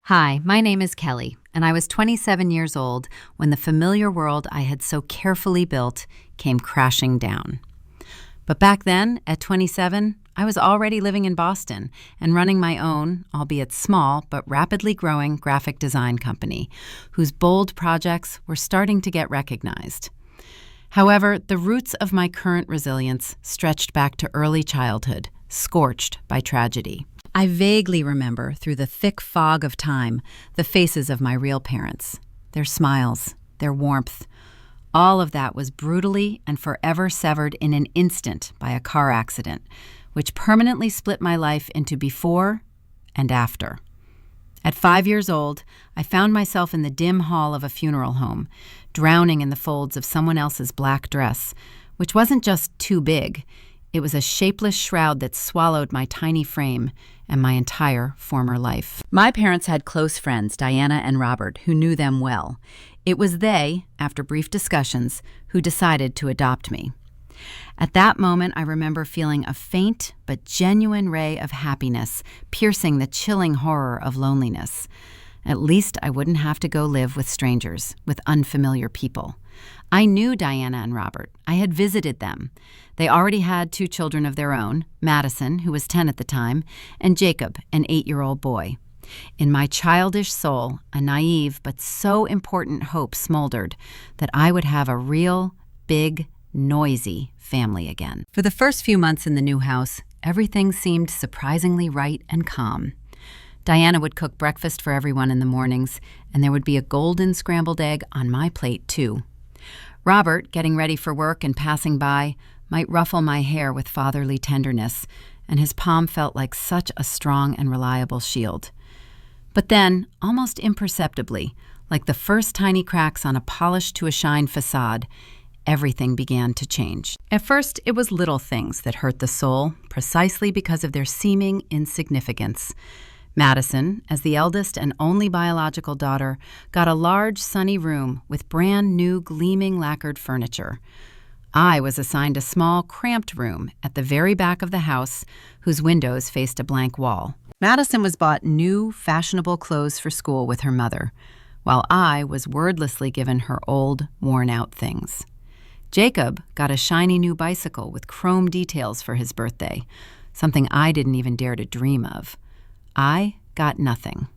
Hi, my name is Kelly, and I was 27 years old when the familiar world I had so carefully built came crashing down. But back then, at 27, I was already living in Boston and running my own, albeit small but rapidly growing graphic design company, whose bold projects were starting to get recognized. However, the roots of my current resilience stretched back to early childhood, scorched by tragedy. I vaguely remember, through the thick fog of time, the faces of my real parents, their smiles, their warmth. All of that was brutally and forever severed in an instant by a car accident, which permanently split my life into before and after. At 5 years old, I found myself in the dim hall of a funeral home, drowning in the folds of someone else's black dress, which wasn't just too big. It was a shapeless shroud that swallowed my tiny frame and my entire former life. My parents had close friends, Diana and Robert, who knew them well. It was they, after brief discussions, who decided to adopt me. At that moment, I remember feeling a faint but genuine ray of happiness piercing the chilling horror of loneliness. At least I wouldn't have to go live with strangers, with unfamiliar people. I knew Diana and Robert. I had visited them. They already had 2 children of their own, Madison, who was 10 at the time, and Jacob, an 8-year-old boy. In my childish soul, a naive but so important hope smoldered that I would have a real, big, noisy family again. For the first few months in the new house, everything seemed surprisingly right and calm. Diana would cook breakfast for everyone in the mornings, and there would be a golden scrambled egg on my plate, too. Robert, getting ready for work and passing by, might ruffle my hair with fatherly tenderness, and his palm felt like such a strong and reliable shield. But then, almost imperceptibly, like the first tiny cracks on a polished-to-a-shine facade, everything began to change. At first, it was little things that hurt the soul, precisely because of their seeming insignificance. Madison, as the eldest and only biological daughter, got a large, sunny room with brand new, gleaming lacquered furniture. I was assigned a small, cramped room at the very back of the house, whose windows faced a blank wall. Madison was bought new, fashionable clothes for school with her mother, while I was wordlessly given her old, worn-out things. Jacob got a shiny new bicycle with chrome details for his birthday, something I didn't even dare to dream of. I got nothing.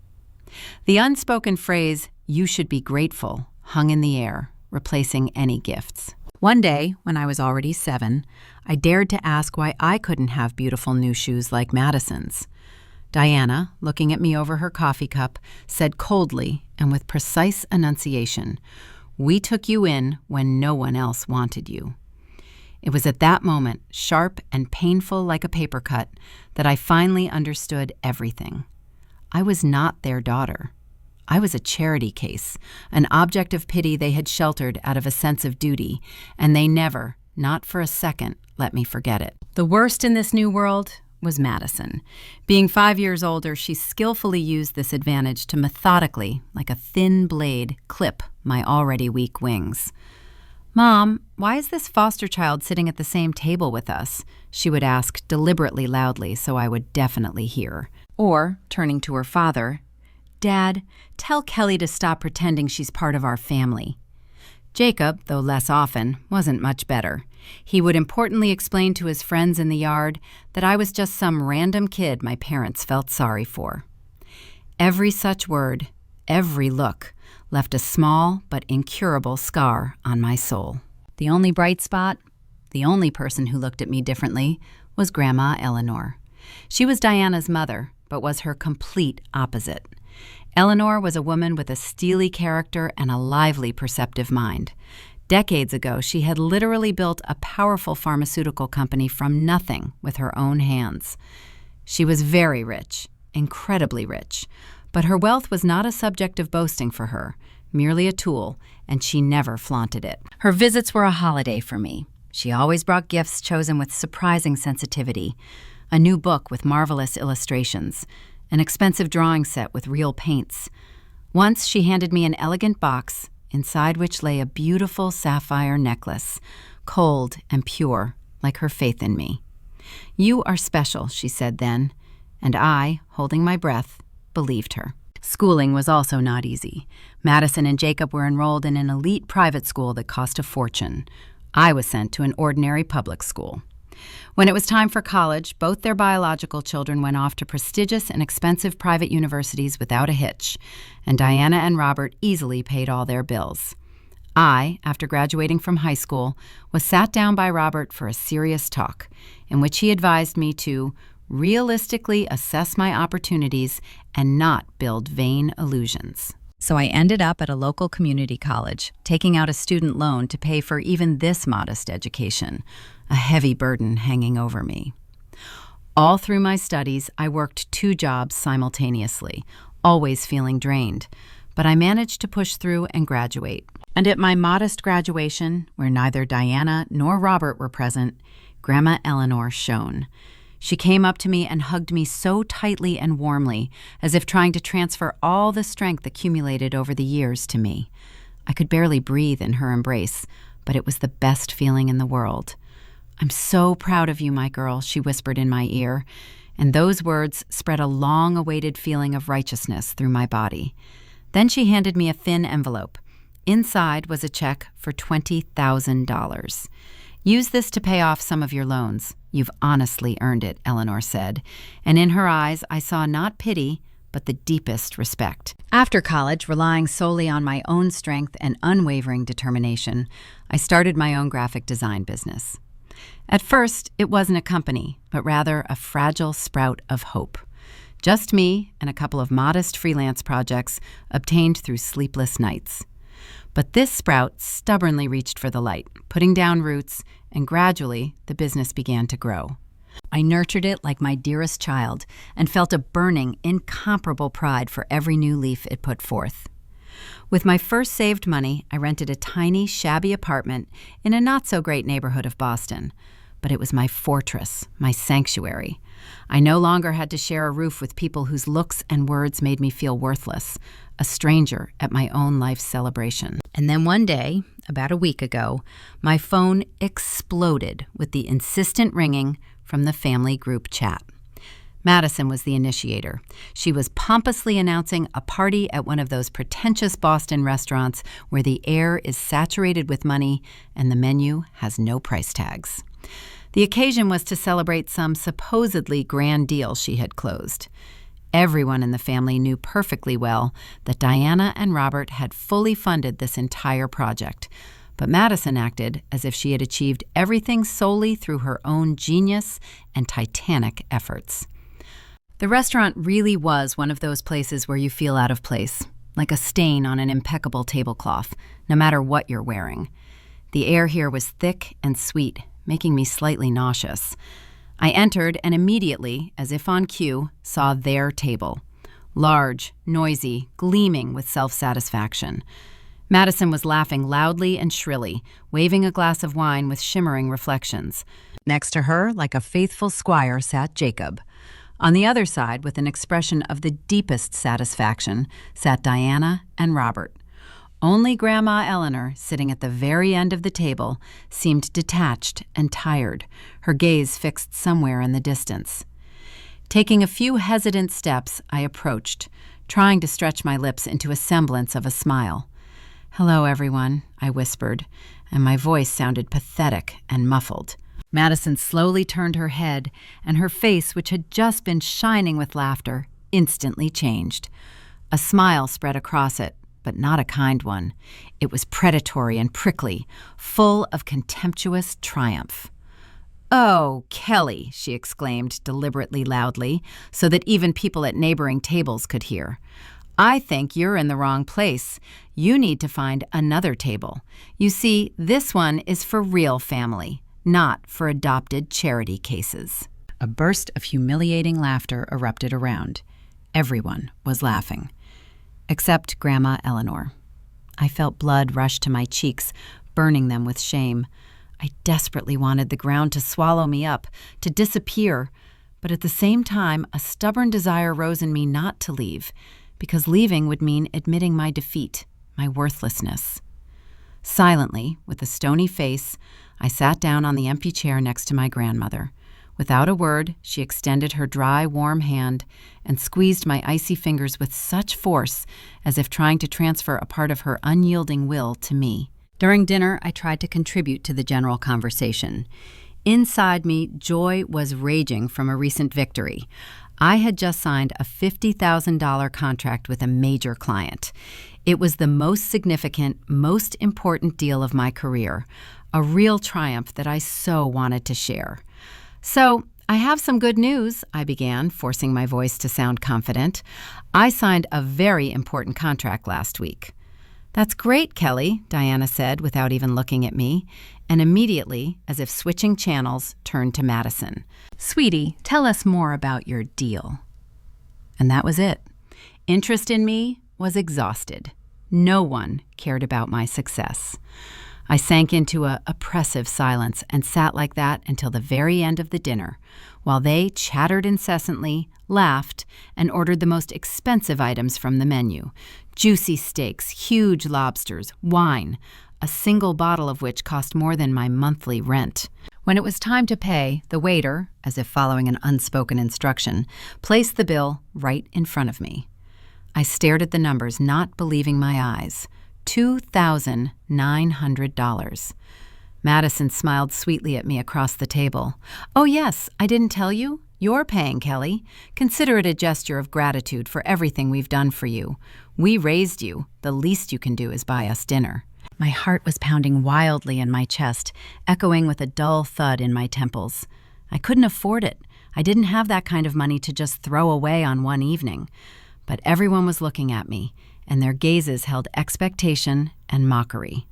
The unspoken phrase, "you should be grateful," hung in the air, replacing any gifts. One day, when I was already 7, I dared to ask why I couldn't have beautiful new shoes like Madison's. Diana, looking at me over her coffee cup, said coldly and with precise enunciation, "We took you in when no one else wanted you." It was at that moment, sharp and painful like a paper cut, that I finally understood everything. I was not their daughter. I was a charity case, an object of pity they had sheltered out of a sense of duty, and they never, not for a second, let me forget it. The worst in this new world was Madison. Being 5 years older, she skillfully used this advantage to methodically, like a thin blade, clip my already weak wings. "Mom, why is this foster child sitting at the same table with us?" she would ask deliberately loudly so I would definitely hear. Or, turning to her father, "Dad, tell Kelly to stop pretending she's part of our family." Jacob, though less often, wasn't much better. He would importantly explain to his friends in the yard that I was just some random kid my parents felt sorry for. Every such word, every look, left a small but incurable scar on my soul. The only bright spot, the only person who looked at me differently, was Grandma Eleanor. She was Diana's mother, but was her complete opposite. Eleanor was a woman with a steely character and a lively, perceptive mind. Decades ago, she had literally built a powerful pharmaceutical company from nothing with her own hands. She was very rich, incredibly rich, but her wealth was not a subject of boasting for her, merely a tool, and she never flaunted it. Her visits were a holiday for me. She always brought gifts chosen with surprising sensitivity, a new book with marvelous illustrations, an expensive drawing set with real paints. Once she handed me an elegant box, inside which lay a beautiful sapphire necklace, cold and pure, like her faith in me. "You are special," she said then, and I, holding my breath, believed her. Schooling was also not easy. Madison and Jacob were enrolled in an elite private school that cost a fortune. I was sent to an ordinary public school. When it was time for college, both their biological children went off to prestigious and expensive private universities without a hitch, and Diana and Robert easily paid all their bills. I, after graduating from high school, was sat down by Robert for a serious talk, in which he advised me to realistically assess my opportunities and not build vain illusions. So I ended up at a local community college, taking out a student loan to pay for even this modest education, a heavy burden hanging over me. All through my studies, I worked 2 jobs simultaneously, always feeling drained, but I managed to push through and graduate. And at my modest graduation, where neither Diana nor Robert were present, Grandma Eleanor shone. She came up to me and hugged me so tightly and warmly, as if trying to transfer all the strength accumulated over the years to me. I could barely breathe in her embrace, but it was the best feeling in the world. "I'm so proud of you, my girl," she whispered in my ear, and those words spread a long-awaited feeling of righteousness through my body. Then she handed me a thin envelope. Inside was a check for $20,000. "Use this to pay off some of your loans. You've honestly earned it," Eleanor said, and in her eyes I saw not pity, but the deepest respect. After college, relying solely on my own strength and unwavering determination, I started my own graphic design business. At first, it wasn't a company, but rather a fragile sprout of hope. Just me and a couple of modest freelance projects obtained through sleepless nights. But this sprout stubbornly reached for the light, putting down roots, and gradually the business began to grow. I nurtured it like my dearest child and felt a burning, incomparable pride for every new leaf it put forth. With my first saved money, I rented a tiny, shabby apartment in a not-so-great neighborhood of Boston. But it was my fortress, my sanctuary. I no longer had to share a roof with people whose looks and words made me feel worthless, a stranger at my own life's celebration. And then one day, about a week ago, my phone exploded with the insistent ringing from the family group chat. Madison was the initiator. She was pompously announcing a party at one of those pretentious Boston restaurants where the air is saturated with money and the menu has no price tags. The occasion was to celebrate some supposedly grand deal she had closed. Everyone in the family knew perfectly well that Diana and Robert had fully funded this entire project, but Madison acted as if she had achieved everything solely through her own genius and titanic efforts. The restaurant really was one of those places where you feel out of place, like a stain on an impeccable tablecloth, no matter what you're wearing. The air here was thick and sweet, making me slightly nauseous. I entered and immediately, as if on cue, saw their table. Large, noisy, gleaming with self-satisfaction. Madison was laughing loudly and shrilly, waving a glass of wine with shimmering reflections. Next to her, like a faithful squire, sat Jacob. On the other side, with an expression of the deepest satisfaction, sat Diana and Robert. Only Grandma Eleanor, sitting at the very end of the table, seemed detached and tired, her gaze fixed somewhere in the distance. Taking a few hesitant steps, I approached, trying to stretch my lips into a semblance of a smile. "Hello, everyone," I whispered, and my voice sounded pathetic and muffled. Madison slowly turned her head, and her face, which had just been shining with laughter, instantly changed. A smile spread across it, but not a kind one. It was predatory and prickly, full of contemptuous triumph. "Oh, Kelly," she exclaimed deliberately loudly, so that even people at neighboring tables could hear. "I think you're in the wrong place. You need to find another table. You see, this one is for real family, not for adopted charity cases." A burst of humiliating laughter erupted around. Everyone was laughing. Except Grandma Eleanor. I felt blood rush to my cheeks, burning them with shame. I desperately wanted the ground to swallow me up, to disappear, but at the same time, a stubborn desire rose in me not to leave, because leaving would mean admitting my defeat, my worthlessness. Silently, with a stony face, I sat down on the empty chair next to my grandmother. Without a word, she extended her dry, warm hand and squeezed my icy fingers with such force as if trying to transfer a part of her unyielding will to me. During dinner, I tried to contribute to the general conversation. Inside me, joy was raging from a recent victory. I had just signed a $50,000 contract with a major client. It was the most significant, most important deal of my career, a real triumph that I so wanted to share. "So, I have some good news," I began, forcing my voice to sound confident. "I signed a very important contract last week." "That's great, Kelly," Diana said without even looking at me, and immediately, as if switching channels, turned to Madison. "Sweetie, tell us more about your deal." And that was it. Interest in me was exhausted. No one cared about my success. I sank into an oppressive silence and sat like that until the very end of the dinner, while they chattered incessantly, laughed, and ordered the most expensive items from the menu: juicy steaks, huge lobsters, wine, a single bottle of which cost more than my monthly rent. When it was time to pay, the waiter, as if following an unspoken instruction, placed the bill right in front of me. I stared at the numbers, not believing my eyes. $2,900. Madison smiled sweetly at me across the table. "Oh yes, I didn't tell you? You're paying, Kelly. Consider it a gesture of gratitude for everything we've done for you. We raised you. The least you can do is buy us dinner." My heart was pounding wildly in my chest, echoing with a dull thud in my temples. I couldn't afford it. I didn't have that kind of money to just throw away on one evening. But everyone was looking at me, and their gazes held expectation and mockery.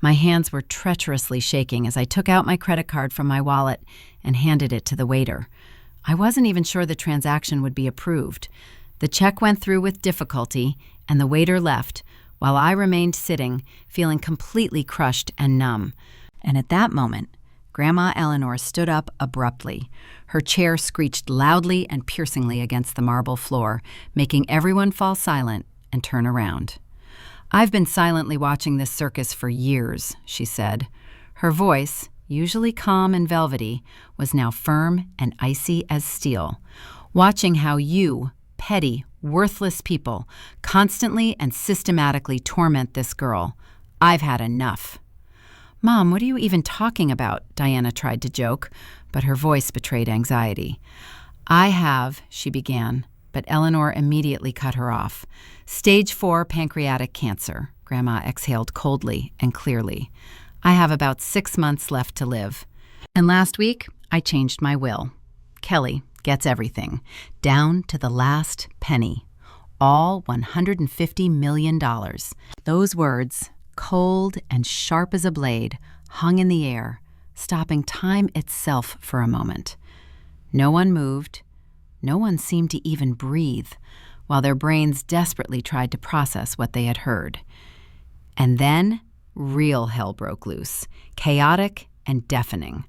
My hands were treacherously shaking as I took out my credit card from my wallet and handed it to the waiter. I wasn't even sure the transaction would be approved. The check went through with difficulty, and the waiter left, while I remained sitting, feeling completely crushed and numb. And at that moment, Grandma Eleanor stood up abruptly. Her chair screeched loudly and piercingly against the marble floor, making everyone fall silent and turn around. "I've been silently watching this circus for years," she said. Her voice, usually calm and velvety, was now firm and icy as steel. "Watching how you, petty, worthless people, constantly and systematically torment this girl. I've had enough." "Mom, what are you even talking about?" Diana tried to joke, but her voice betrayed anxiety. "I have," she began, but Eleanor immediately cut her off. "Stage 4 pancreatic cancer," Grandma exhaled coldly and clearly. "I have about 6 months left to live. And last week, I changed my will. Kelly gets everything, down to the last penny. All $150 million. Those words, cold and sharp as a blade, hung in the air, stopping time itself for a moment. No one moved. No one seemed to even breathe, while their brains desperately tried to process what they had heard. And then, real hell broke loose, chaotic and deafening.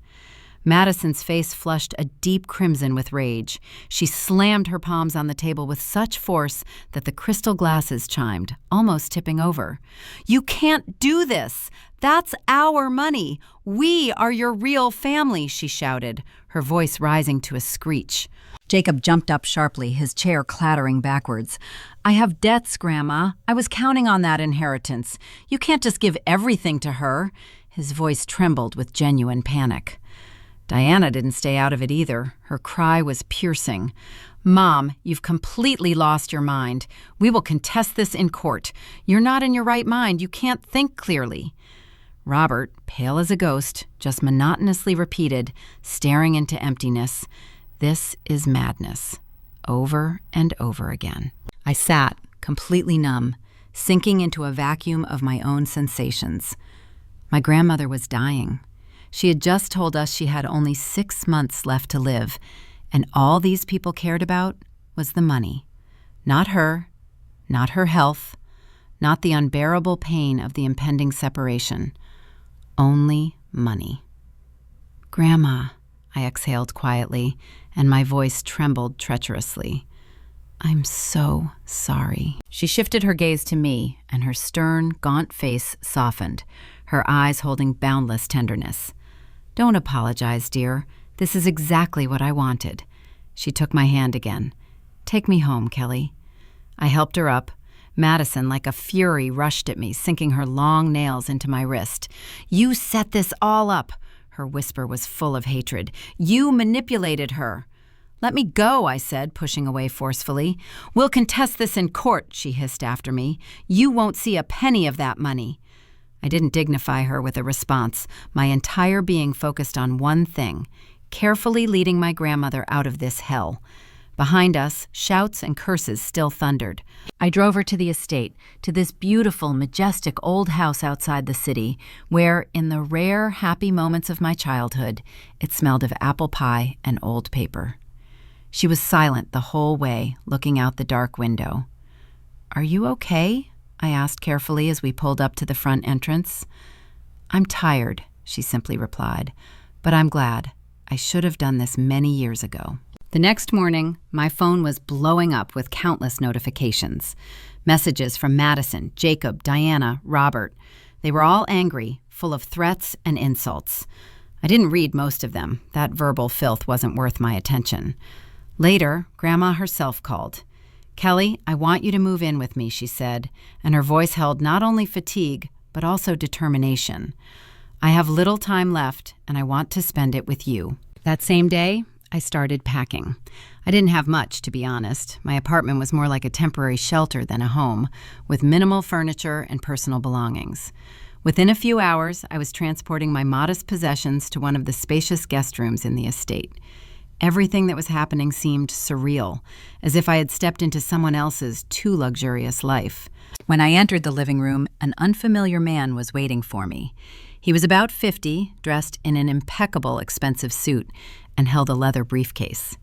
Madison's face flushed a deep crimson with rage. She slammed her palms on the table with such force that the crystal glasses chimed, almost tipping over. "You can't do this! That's our money! We are your real family!" she shouted, her voice rising to a screech. Jacob jumped up sharply, his chair clattering backwards. "I have debts, Grandma. I was counting on that inheritance. You can't just give everything to her." His voice trembled with genuine panic. Diana didn't stay out of it either. Her cry was piercing. "Mom, you've completely lost your mind. We will contest this in court. You're not in your right mind. You can't think clearly." Robert, pale as a ghost, just monotonously repeated, staring into emptiness, "This is madness," over and over again. I sat, completely numb, sinking into a vacuum of my own sensations. My grandmother was dying. She had just told us she had only 6 months left to live, and all these people cared about was the money. Not her, not her health, not the unbearable pain of the impending separation. Only money. "Grandma," I exhaled quietly, and my voice trembled treacherously. "I'm so sorry." She shifted her gaze to me, and her stern, gaunt face softened, her eyes holding boundless tenderness. "Don't apologize, dear. This is exactly what I wanted. She took my hand again. Take me home, Kelly. I helped her up. Madison, like a fury, rushed at me, sinking her long nails into my wrist. You set this all up. Her whisper was full of hatred. You manipulated her. Let me go, I said, pushing away forcefully. We'll contest this in court, she hissed after me. You won't see a penny of that money. I didn't dignify her with a response. My entire being focused on one thing, carefully leading my grandmother out of this hell. Behind us, shouts and curses still thundered. I drove her to the estate, to this beautiful, majestic old house outside the city, where, in the rare, happy moments of my childhood, it smelled of apple pie and old paper. She was silent the whole way, looking out the dark window. Are you okay? I asked carefully as we pulled up to the front entrance. I'm tired, she simply replied, but I'm glad. I should have done this many years ago. The next morning, my phone was blowing up with countless notifications. Messages from Madison, Jacob, Diana, Robert. They were all angry, full of threats and insults. I didn't read most of them. That verbal filth wasn't worth my attention. Later, Grandma herself called. Kelly, I want you to move in with me, she said, and her voice held not only fatigue, but also determination. I have little time left, and I want to spend it with you. That same day, I started packing. I didn't have much, to be honest. My apartment was more like a temporary shelter than a home, with minimal furniture and personal belongings. Within a few hours, I was transporting my modest possessions to one of the spacious guest rooms in the estate. Everything that was happening seemed surreal, as if I had stepped into someone else's too luxurious life. When I entered the living room, an unfamiliar man was waiting for me. He was about 50, dressed in an impeccable, expensive suit, and held a leather briefcase.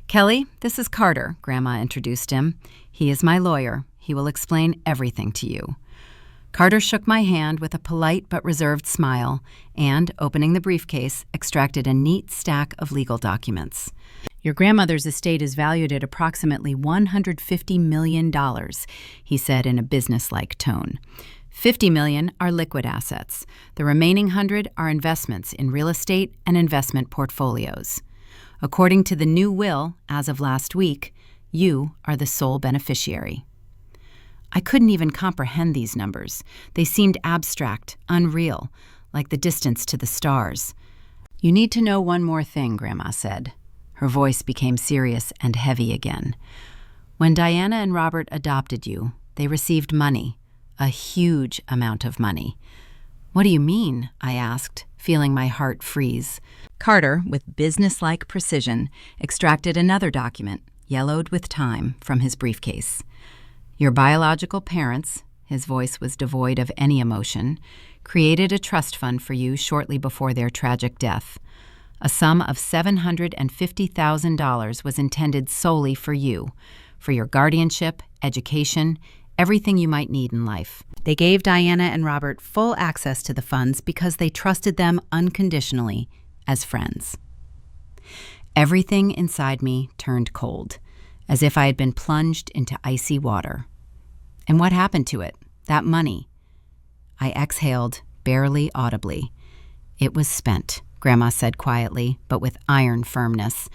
Kelly, this is Carter, Grandma introduced him. He is my lawyer. He will explain everything to you. Carter shook my hand with a polite but reserved smile and, opening the briefcase, extracted a neat stack of legal documents. Your grandmother's estate is valued at approximately $150 million, he said in a businesslike tone. $50 million are liquid assets. The remaining $100 are investments in real estate and investment portfolios. According to the new will, as of last week, you are the sole beneficiary. I couldn't even comprehend these numbers. They seemed abstract, unreal, like the distance to the stars. You need to know one more thing, Grandma said. Her voice became serious and heavy again. When Diana and Robert adopted you, they received money, a huge amount of money. What do you mean? I asked, feeling my heart freeze. Carter, with businesslike precision, extracted another document, yellowed with time, from his briefcase. Your biological parents, his voice was devoid of any emotion, created a trust fund for you shortly before their tragic death. A sum of $750,000 was intended solely for you, for your guardianship, education, everything you might need in life. They gave Diana and Robert full access to the funds because they trusted them unconditionally as friends. Everything inside me turned cold, as if I had been plunged into icy water. And what happened to it? That money? I exhaled, barely audibly. It was spent, Grandma said quietly, but with iron firmness.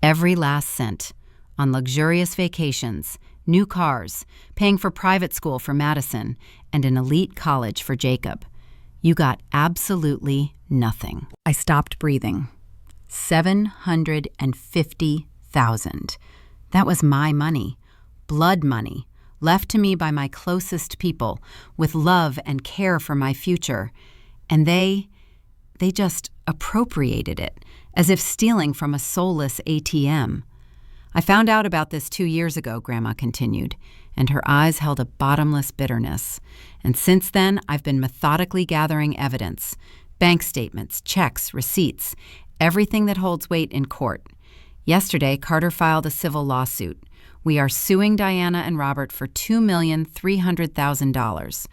Every last cent. On luxurious vacations, new cars, paying for private school for Madison, and an elite college for Jacob. You got absolutely nothing. I stopped breathing. $750,000. That was my money, blood money, left to me by my closest people, with love and care for my future. And they just appropriated it, as if stealing from a soulless ATM. I found out about this 2 years ago, Grandma continued, and her eyes held a bottomless bitterness. And since then, I've been methodically gathering evidence, bank statements, checks, receipts, everything that holds weight in court. Yesterday, Carter filed a civil lawsuit. We are suing Diana and Robert for $2,300,000.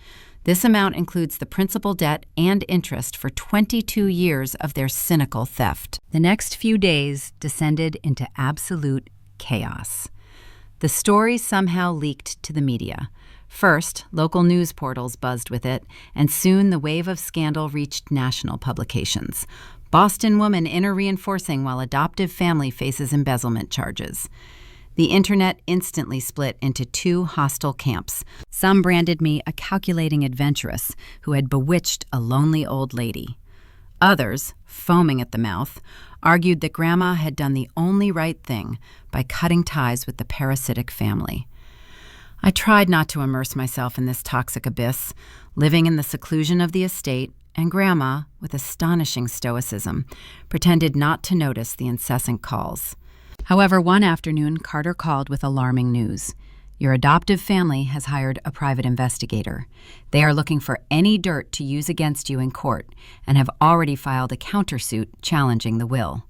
This amount includes the principal debt and interest for 22 years of their cynical theft. The next few days descended into absolute chaos. The story somehow leaked to the media. First, local news portals buzzed with it, and soon the wave of scandal reached national publications. Boston woman inner reinforcing while adoptive family faces embezzlement charges. The internet instantly split into two hostile camps. Some branded me a calculating adventuress who had bewitched a lonely old lady. Others, foaming at the mouth, argued that Grandma had done the only right thing by cutting ties with the parasitic family. I tried not to immerse myself in this toxic abyss, living in the seclusion of the estate, and Grandma, with astonishing stoicism, pretended not to notice the incessant calls. However, one afternoon, Carter called with alarming news. Your adoptive family has hired a private investigator. They are looking for any dirt to use against you in court and have already filed a countersuit challenging the will.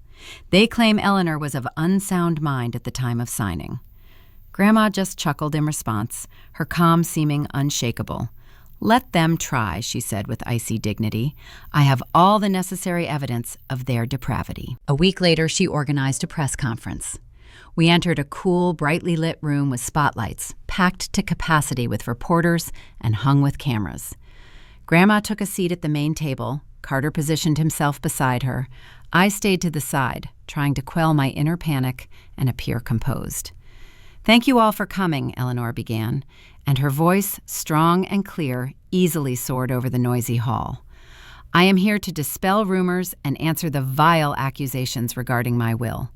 They claim Eleanor was of unsound mind at the time of signing. Grandma just chuckled in response, her calm seeming unshakable. Let them try, she said with icy dignity. I have all the necessary evidence of their depravity. A week later, she organized a press conference. We entered a cool, brightly lit room with spotlights, packed to capacity with reporters and hung with cameras. Grandma took a seat at the main table. Carter positioned himself beside her. I stayed to the side, trying to quell my inner panic and appear composed. Thank you all for coming, Eleanor began, and her voice, strong and clear, easily soared over the noisy hall. I am here to dispel rumors and answer the vile accusations regarding my will.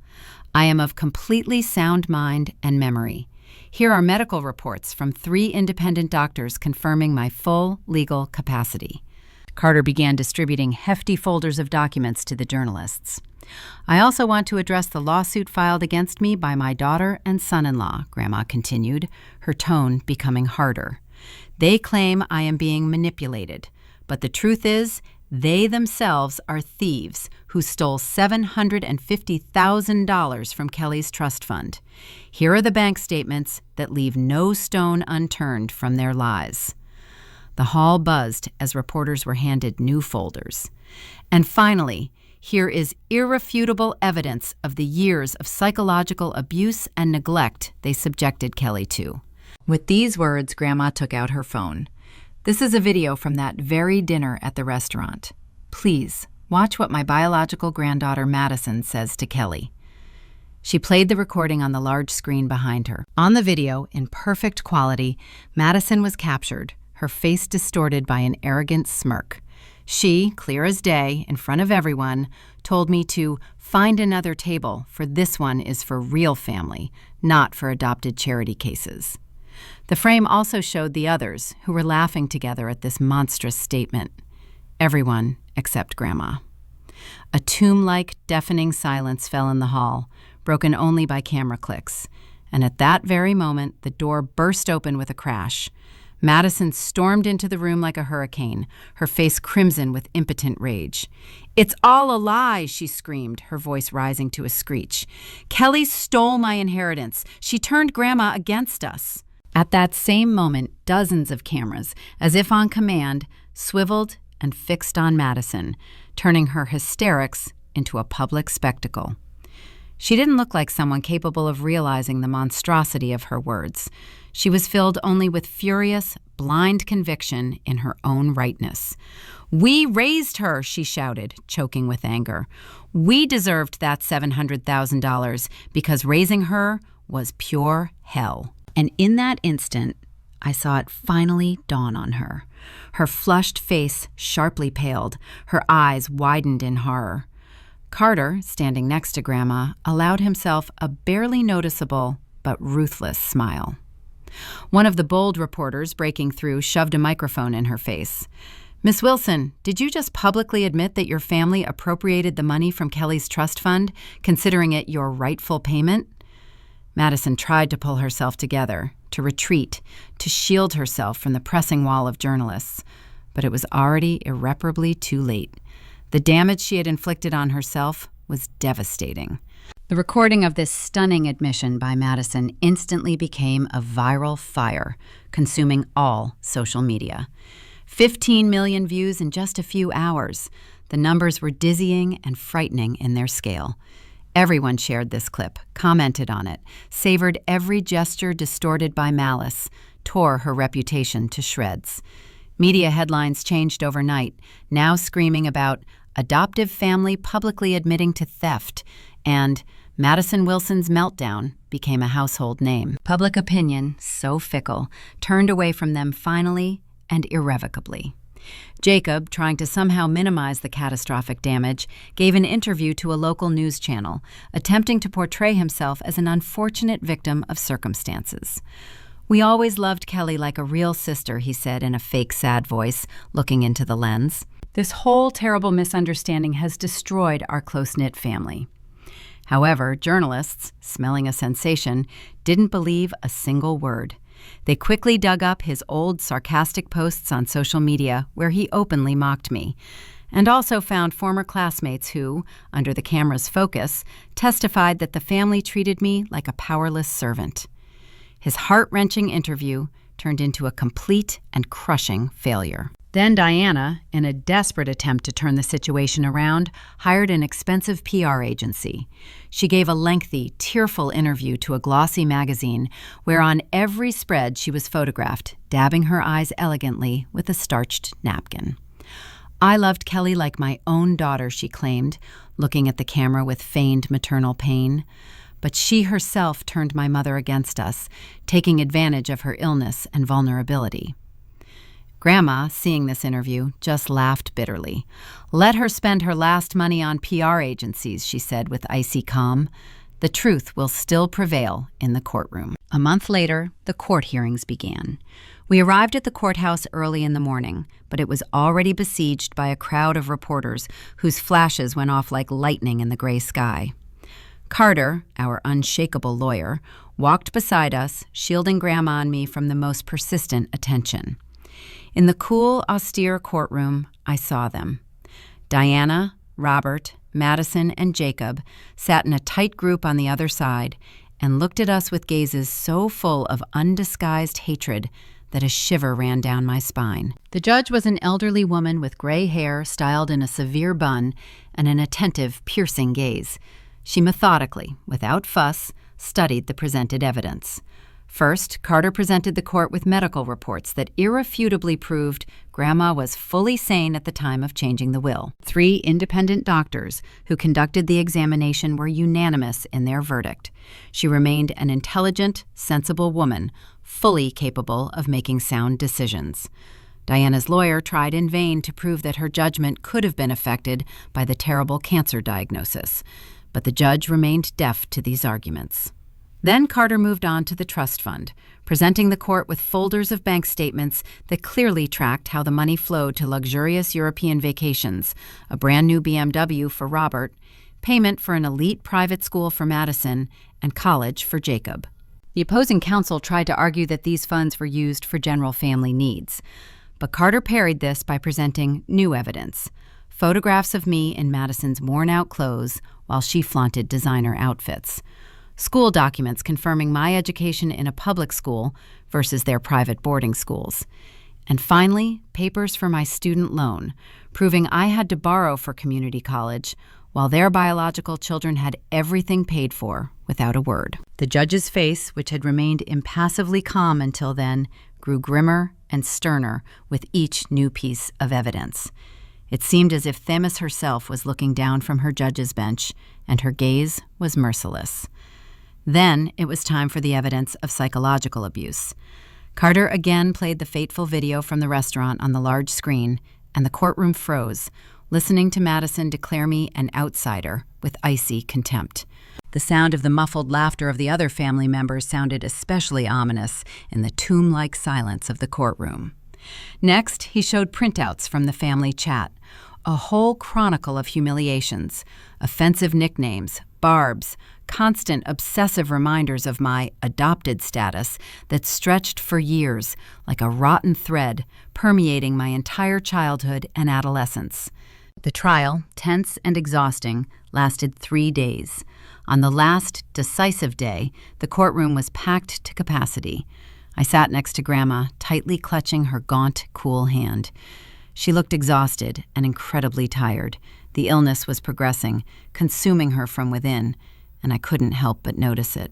I am of completely sound mind and memory. Here are medical reports from 3 independent doctors confirming my full legal capacity. Carter began distributing hefty folders of documents to the journalists. I also want to address the lawsuit filed against me by my daughter and son-in-law, Grandma continued, her tone becoming harder. They claim I am being manipulated, but the truth is, they themselves are thieves who stole $750,000 from Kelly's trust fund. Here are the bank statements that leave no stone unturned from their lies. The hall buzzed as reporters were handed new folders. And finally, here is irrefutable evidence of the years of psychological abuse and neglect they subjected Kelly to. With these words, Grandma took out her phone. This is a video from that very dinner at the restaurant. Please, watch what my biological granddaughter Madison says to Kelly. She played the recording on the large screen behind her. On the video, in perfect quality, Madison was captured, her face distorted by an arrogant smirk. She, clear as day, in front of everyone, told me to find another table, for this one is for real family, not for adopted charity cases. The frame also showed the others, who were laughing together at this monstrous statement. Everyone except Grandma. A tomb-like, deafening silence fell in the hall, broken only by camera clicks, and at that very moment, the door burst open with a crash. Madison stormed into the room like a hurricane, her face crimson with impotent rage. "It's all a lie," she screamed, her voice rising to a screech. "Kelly stole my inheritance. She turned Grandma against us." At that same moment, dozens of cameras, as if on command, swiveled and fixed on Madison, turning her hysterics into a public spectacle. She didn't look like someone capable of realizing the monstrosity of her words. She was filled only with furious, blind conviction in her own rightness. "We raised her," she shouted, choking with anger. "We deserved that $700,000 because raising her was pure hell." And in that instant, I saw it finally dawn on her. Her flushed face sharply paled, her eyes widened in horror. Carter, standing next to Grandma, allowed himself a barely noticeable but ruthless smile. One of the bold reporters breaking through shoved a microphone in her face. "Miss Wilson, did you just publicly admit that your family appropriated the money from Kelly's trust fund, considering it your rightful payment?" Madison tried to pull herself together, to retreat, to shield herself from the pressing wall of journalists, but it was already irreparably too late. The damage she had inflicted on herself was devastating. The recording of this stunning admission by Madison instantly became a viral fire, consuming all social media. 15 million views in just a few hours. The numbers were dizzying and frightening in their scale. Everyone shared this clip, commented on it, savored every gesture distorted by malice, tore her reputation to shreds. Media headlines changed overnight, now screaming about adoptive family publicly admitting to theft, and Madison Wilson's meltdown became a household name. Public opinion, so fickle, turned away from them finally and irrevocably. Jacob, trying to somehow minimize the catastrophic damage, gave an interview to a local news channel, attempting to portray himself as an unfortunate victim of circumstances. "We always loved Kelly like a real sister," he said in a fake sad voice, looking into the lens. "This whole terrible misunderstanding has destroyed our close-knit family." However, journalists, smelling a sensation, didn't believe a single word. They quickly dug up his old sarcastic posts on social media where he openly mocked me, and also found former classmates who, under the camera's focus, testified that the family treated me like a powerless servant. His heart-wrenching interview turned into a complete and crushing failure. Then Diana, in a desperate attempt to turn the situation around, hired an expensive PR agency. She gave a lengthy, tearful interview to a glossy magazine where on every spread she was photographed, dabbing her eyes elegantly with a starched napkin. "I loved Kelly like my own daughter," she claimed, looking at the camera with feigned maternal pain. "But she herself turned my mother against us, taking advantage of her illness and vulnerability." Grandma, seeing this interview, just laughed bitterly. "Let her spend her last money on PR agencies," she said with icy calm. "The truth will still prevail in the courtroom." A month later, the court hearings began. We arrived at the courthouse early in the morning, but it was already besieged by a crowd of reporters whose flashes went off like lightning in the gray sky. Carter, our unshakable lawyer, walked beside us, shielding Grandma and me from the most persistent attention. In the cool, austere courtroom, I saw them. Diana, Robert, Madison, and Jacob sat in a tight group on the other side and looked at us with gazes so full of undisguised hatred that a shiver ran down my spine. The judge was an elderly woman with gray hair styled in a severe bun and an attentive, piercing gaze. She methodically, without fuss, studied the presented evidence. First, Carter presented the court with medical reports that irrefutably proved Grandma was fully sane at the time of changing the will. 3 independent doctors who conducted the examination were unanimous in their verdict. She remained an intelligent, sensible woman, fully capable of making sound decisions. Diana's lawyer tried in vain to prove that her judgment could have been affected by the terrible cancer diagnosis, but the judge remained deaf to these arguments. Then Carter moved on to the trust fund, presenting the court with folders of bank statements that clearly tracked how the money flowed to luxurious European vacations, a brand new BMW for Robert, payment for an elite private school for Madison, and college for Jacob. The opposing counsel tried to argue that these funds were used for general family needs, but Carter parried this by presenting new evidence, photographs of me in Madison's worn-out clothes while she flaunted designer outfits, school documents confirming my education in a public school versus their private boarding schools, and finally, papers for my student loan, proving I had to borrow for community college while their biological children had everything paid for without a word. The judge's face, which had remained impassively calm until then, grew grimmer and sterner with each new piece of evidence. It seemed as if Themis herself was looking down from her judge's bench, and her gaze was merciless. Then it was time for the evidence of psychological abuse. Carter again played the fateful video from the restaurant on the large screen, and the courtroom froze, listening to Madison declare me an outsider with icy contempt. The sound of the muffled laughter of the other family members sounded especially ominous in the tomb-like silence of the courtroom. Next, he showed printouts from the family chat, a whole chronicle of humiliations, offensive nicknames, barbs, constant obsessive reminders of my adopted status that stretched for years like a rotten thread, permeating my entire childhood and adolescence. The trial, tense and exhausting, lasted 3 days. On the last, decisive day, the courtroom was packed to capacity. I sat next to Grandma, tightly clutching her gaunt, cool hand. She looked exhausted and incredibly tired. The illness was progressing, consuming her from within, and I couldn't help but notice it.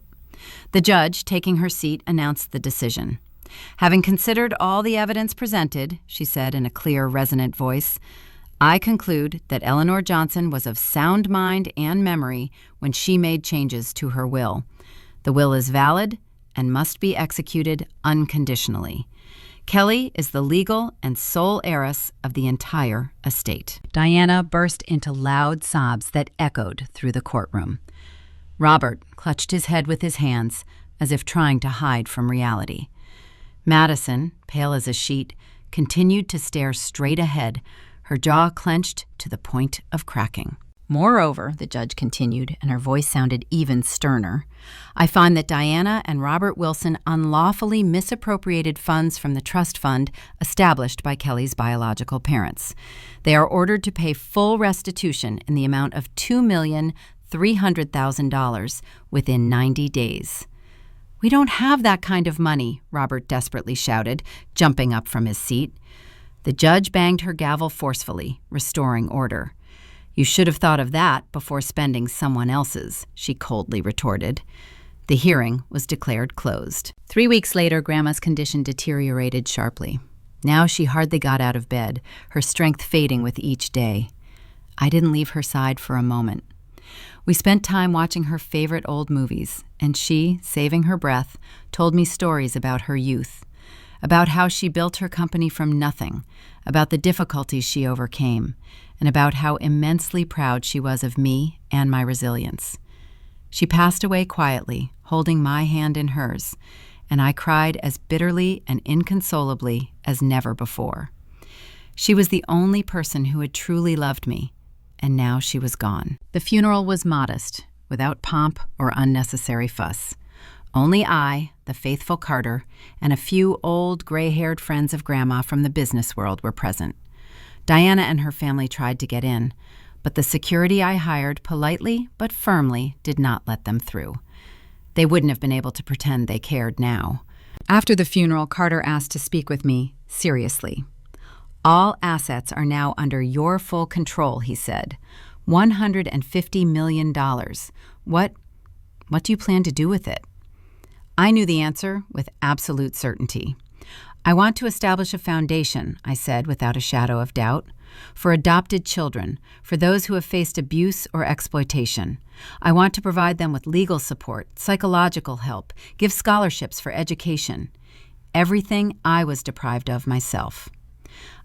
The judge, taking her seat, announced the decision. "Having considered all the evidence presented," she said in a clear, resonant voice, I conclude that Eleanor Johnson was of sound mind and memory when she made changes to her will. The will is valid and must be executed unconditionally. Kelly is the legal and sole heiress of the entire estate." Diana burst into loud sobs that echoed through the courtroom. Robert clutched his head with his hands, as if trying to hide from reality. Madison, pale as a sheet, continued to stare straight ahead, her jaw clenched to the point of cracking. "Moreover," the judge continued, and her voice sounded even sterner, "I find that Diana and Robert Wilson unlawfully misappropriated funds from the trust fund established by Kelly's biological parents. They are ordered to pay full restitution in the amount of $2,300,000 within 90 days. "We don't have that kind of money," Robert desperately shouted, jumping up from his seat. The judge banged her gavel forcefully, restoring order. "You should have thought of that before spending someone else's," she coldly retorted. The hearing was declared closed. 3 weeks later, Grandma's condition deteriorated sharply. Now she hardly got out of bed, her strength fading with each day. I didn't leave her side for a moment. We spent time watching her favorite old movies, and she, saving her breath, told me stories about her youth, about how she built her company from nothing, about the difficulties she overcame, and about how immensely proud she was of me and my resilience. She passed away quietly, holding my hand in hers, and I cried as bitterly and inconsolably as never before. She was the only person who had truly loved me, and now she was gone. The funeral was modest, without pomp or unnecessary fuss. Only I, the faithful Carter, and a few old, gray-haired friends of Grandma from the business world were present. Diana and her family tried to get in, but the security I hired politely but firmly did not let them through. They wouldn't have been able to pretend they cared now. After the funeral, Carter asked to speak with me seriously. "All assets are now under your full control," he said. $150 million. What do you plan to do with it? I knew the answer with absolute certainty. "I want to establish a foundation," I said without a shadow of doubt, "for adopted children, for those who have faced abuse or exploitation. I want to provide them with legal support, psychological help, give scholarships for education. Everything I was deprived of myself."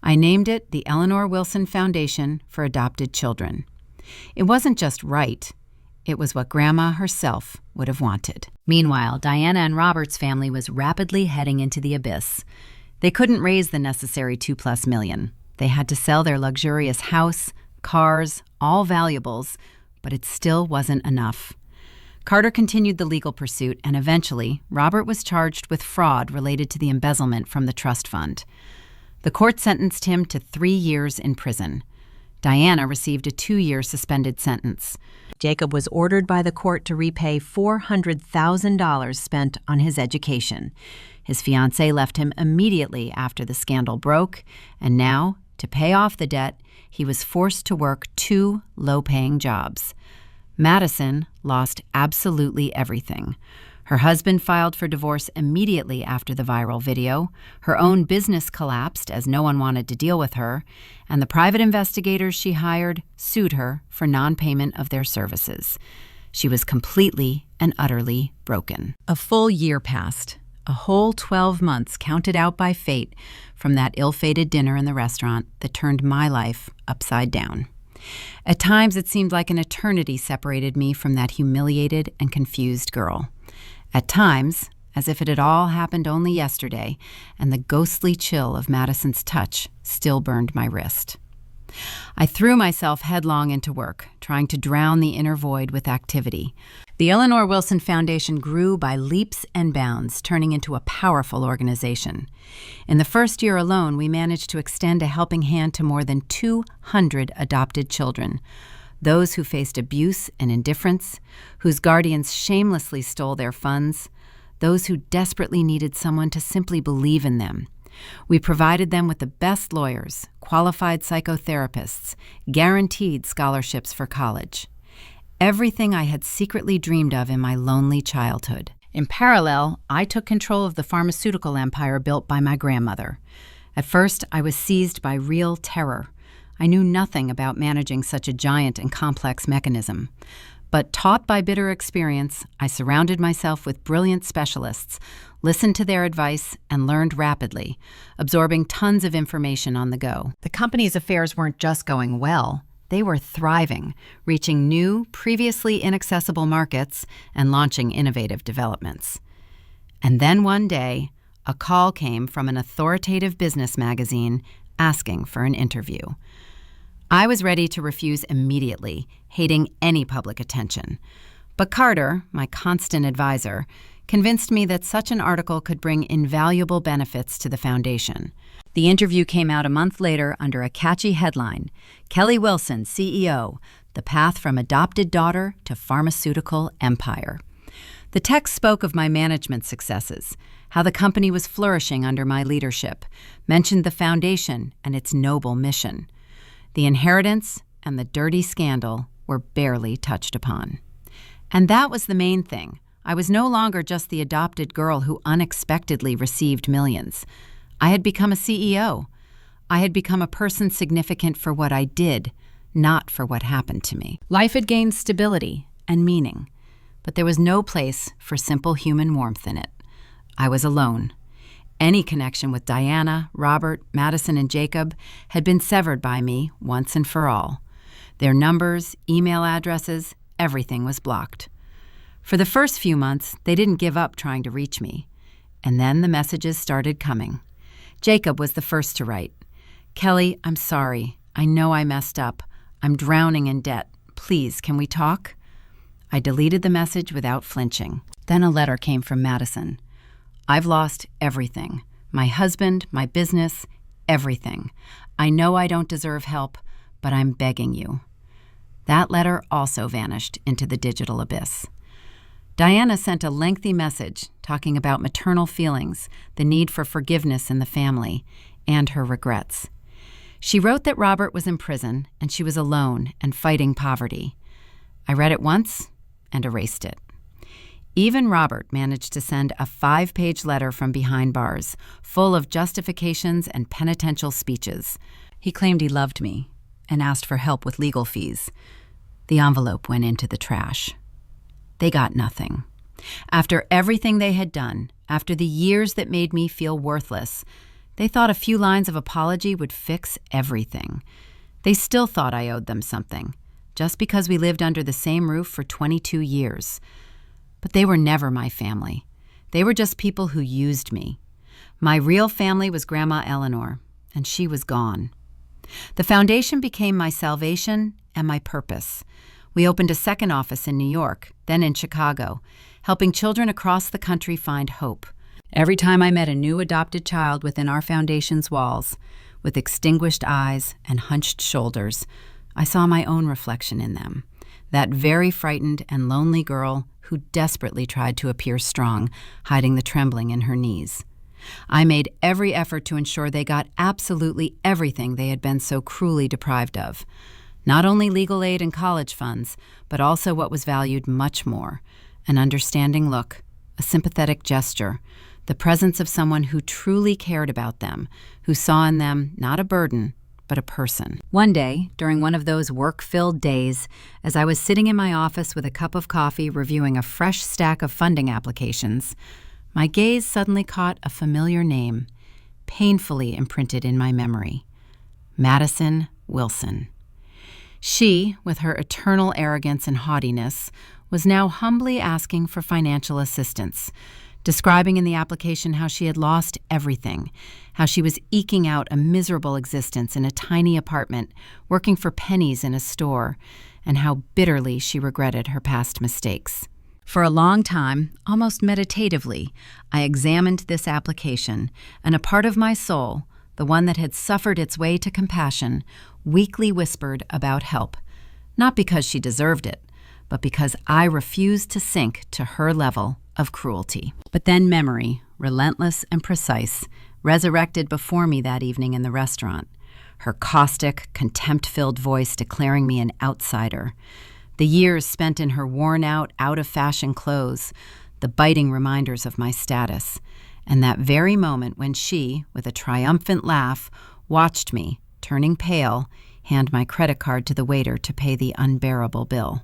I named it the Eleanor Wilson Foundation for Adopted Children. It wasn't just right. It was what Grandma herself would have wanted. Meanwhile, Diana and Robert's family was rapidly heading into the abyss. They couldn't raise the necessary $2+ million. They had to sell their luxurious house, cars, all valuables, but it still wasn't enough. Carter continued the legal pursuit, and eventually, Robert was charged with fraud related to the embezzlement from the trust fund. The court sentenced him to 3 years in prison. Diana received a 2-year suspended sentence. Jacob was ordered by the court to repay $400,000 spent on his education. His fiancée left him immediately after the scandal broke, and now, to pay off the debt, he was forced to work 2 low-paying jobs. Madison lost absolutely everything. Her husband filed for divorce immediately after the viral video, her own business collapsed as no one wanted to deal with her, and the private investigators she hired sued her for non-payment of their services. She was completely and utterly broken. A full year passed, a whole 12 months counted out by fate from that ill-fated dinner in the restaurant that turned my life upside down. At times it seemed like an eternity separated me from that humiliated and confused girl. At times, as if it had all happened only yesterday, and the ghostly chill of Madison's touch still burned my wrist. I threw myself headlong into work, trying to drown the inner void with activity. The Eleanor Wilson Foundation grew by leaps and bounds, turning into a powerful organization. In the first year alone, we managed to extend a helping hand to more than 200 adopted children, those who faced abuse and indifference, whose guardians shamelessly stole their funds, those who desperately needed someone to simply believe in them. We provided them with the best lawyers, qualified psychotherapists, guaranteed scholarships for college. Everything I had secretly dreamed of in my lonely childhood. In parallel, I took control of the pharmaceutical empire built by my grandmother. At first, I was seized by real terror. I knew nothing about managing such a giant and complex mechanism. But taught by bitter experience, I surrounded myself with brilliant specialists, listened to their advice, and learned rapidly, absorbing tons of information on the go. The company's affairs weren't just going well, they were thriving, reaching new, previously inaccessible markets and launching innovative developments. And then one day, a call came from an authoritative business magazine asking for an interview. I was ready to refuse immediately, hating any public attention. But Carter, my constant advisor, convinced me that such an article could bring invaluable benefits to the foundation. The interview came out a month later under a catchy headline, Kelly Wilson, CEO, The Path from Adopted Daughter to Pharmaceutical Empire. The text spoke of my management successes, how the company was flourishing under my leadership, mentioned the foundation and its noble mission. The inheritance and the dirty scandal were barely touched upon. And that was the main thing. I was no longer just the adopted girl who unexpectedly received millions. I had become a CEO. I had become a person significant for what I did, not for what happened to me. Life had gained stability and meaning, but there was no place for simple human warmth in it. I was alone. Any connection with Diana, Robert, Madison, and Jacob had been severed by me once and for all. Their numbers, email addresses, everything was blocked. For the first few months, they didn't give up trying to reach me. And then the messages started coming. Jacob was the first to write. Kelly, I'm sorry. I know I messed up. I'm drowning in debt. Please, can we talk? I deleted the message without flinching. Then a letter came from Madison. I've lost everything. My husband, my business, everything. I know I don't deserve help, but I'm begging you. That letter also vanished into the digital abyss. Diana sent a lengthy message talking about maternal feelings, the need for forgiveness in the family, and her regrets. She wrote that Robert was in prison and she was alone and fighting poverty. I read it once and erased it. Even Robert managed to send a 5-page letter from behind bars, full of justifications and penitential speeches. He claimed he loved me and asked for help with legal fees. The envelope went into the trash. They got nothing. After everything they had done, after the years that made me feel worthless, they thought a few lines of apology would fix everything. They still thought I owed them something, just because we lived under the same roof for 22 years. But they were never my family. They were just people who used me. My real family was Grandma Eleanor, and she was gone. The foundation became my salvation and my purpose. We opened a second office in New York, then in Chicago, helping children across the country find hope. Every time I met a new adopted child within our foundation's walls, with extinguished eyes and hunched shoulders, I saw my own reflection in them, that very frightened and lonely girl who desperately tried to appear strong, hiding the trembling in her knees. I made every effort to ensure they got absolutely everything they had been so cruelly deprived of. Not only legal aid and college funds, but also what was valued much more, an understanding look, a sympathetic gesture, the presence of someone who truly cared about them, who saw in them not a burden, but a person. One day, during one of those work-filled days, as I was sitting in my office with a cup of coffee reviewing a fresh stack of funding applications, my gaze suddenly caught a familiar name, painfully imprinted in my memory. Madison Wilson. She, with her eternal arrogance and haughtiness, was now humbly asking for financial assistance, describing in the application how she had lost everything, how she was eking out a miserable existence in a tiny apartment, working for pennies in a store, and how bitterly she regretted her past mistakes. For a long time, almost meditatively, I examined this application, and a part of my soul, the one that had suffered its way to compassion, weakly whispered about help, not because she deserved it, but because I refused to sink to her level of cruelty. But then memory, relentless and precise, resurrected before me that evening in the restaurant, her caustic, contempt-filled voice declaring me an outsider, the years spent in her worn-out, out-of-fashion clothes, the biting reminders of my status, and that very moment when she, with a triumphant laugh, watched me, turning pale, hand my credit card to the waiter to pay the unbearable bill.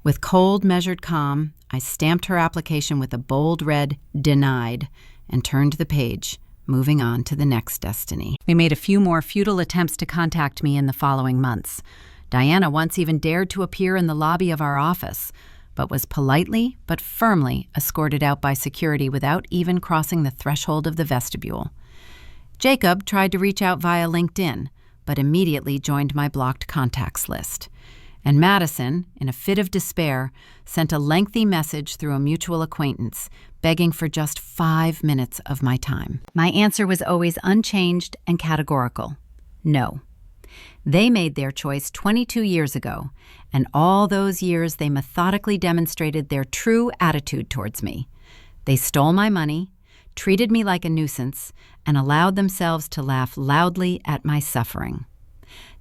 With cold, measured calm, I stamped her application with a bold red "denied" and turned the page, moving on to the next destiny. We made a few more futile attempts to contact me in the following months. Diana once even dared to appear in the lobby of our office, but was politely but firmly escorted out by security without even crossing the threshold of the vestibule. Jacob tried to reach out via LinkedIn, but immediately joined my blocked contacts list. And Madison, in a fit of despair, sent a lengthy message through a mutual acquaintance, begging for just 5 minutes of my time. My answer was always unchanged and categorical: no. They made their choice 22 years ago, and all those years they methodically demonstrated their true attitude towards me. They stole my money, treated me like a nuisance, and allowed themselves to laugh loudly at my suffering.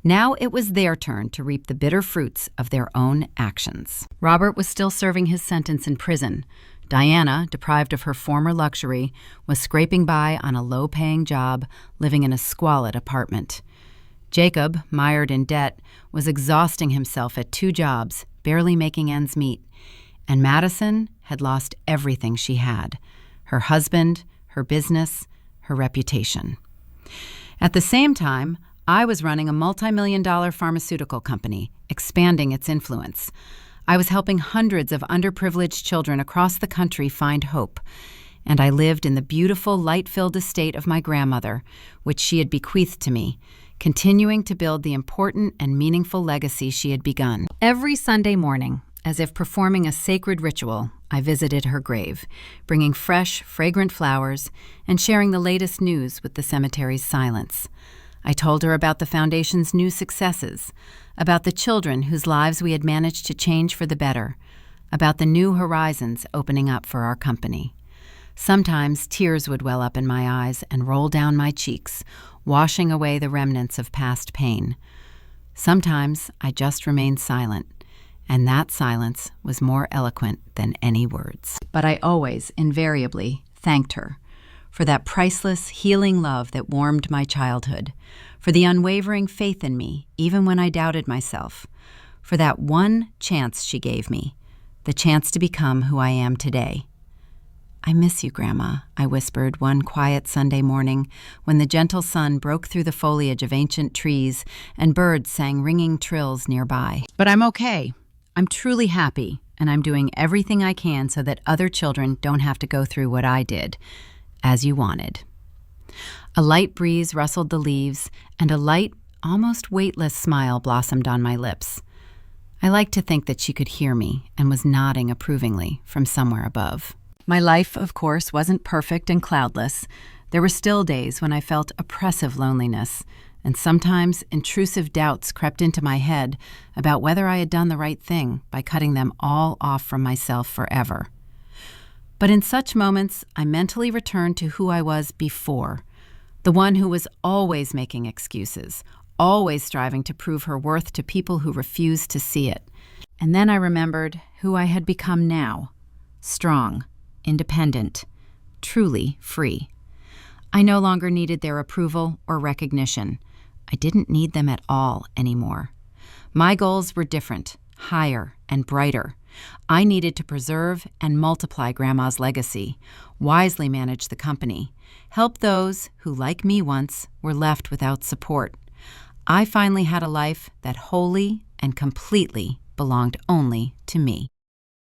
Now it was their turn to reap the bitter fruits of their own actions. Robert was still serving his sentence in prison. Diana, deprived of her former luxury, was scraping by on a low-paying job, living in a squalid apartment. Jacob, mired in debt, was exhausting himself at 2 jobs, barely making ends meet. And Madison had lost everything she had: her husband, her business, her reputation. At the same time, I was running a multi-million-dollar pharmaceutical company, expanding its influence. I was helping hundreds of underprivileged children across the country find hope, and I lived in the beautiful, light-filled estate of my grandmother, which she had bequeathed to me, continuing to build the important and meaningful legacy she had begun. Every Sunday morning, as if performing a sacred ritual, I visited her grave, bringing fresh, fragrant flowers and sharing the latest news with the cemetery's silence. I told her about the Foundation's new successes, about the children whose lives we had managed to change for the better, about the new horizons opening up for our company. Sometimes tears would well up in my eyes and roll down my cheeks, washing away the remnants of past pain. Sometimes I just remained silent, and that silence was more eloquent than any words. But I always, invariably, thanked her for that priceless, healing love that warmed my childhood, for the unwavering faith in me, even when I doubted myself, for that one chance she gave me, the chance to become who I am today. "I miss you, Grandma," I whispered one quiet Sunday morning when the gentle sun broke through the foliage of ancient trees and birds sang ringing trills nearby. "But I'm okay. I'm truly happy, and I'm doing everything I can so that other children don't have to go through what I did, as you wanted." A light breeze rustled the leaves, and a light, almost weightless smile blossomed on my lips. I liked to think that she could hear me and was nodding approvingly from somewhere above. My life, of course, wasn't perfect and cloudless. There were still days when I felt oppressive loneliness, and sometimes intrusive doubts crept into my head about whether I had done the right thing by cutting them all off from myself forever. But in such moments, I mentally returned to who I was before, the one who was always making excuses, always striving to prove her worth to people who refused to see it. And then I remembered who I had become now: strong, independent, truly free. I no longer needed their approval or recognition. I didn't need them at all anymore. My goals were different, higher, and brighter. I needed to preserve and multiply Grandma's legacy, wisely manage the company, help those who, like me once, were left without support. I finally had a life that wholly and completely belonged only to me.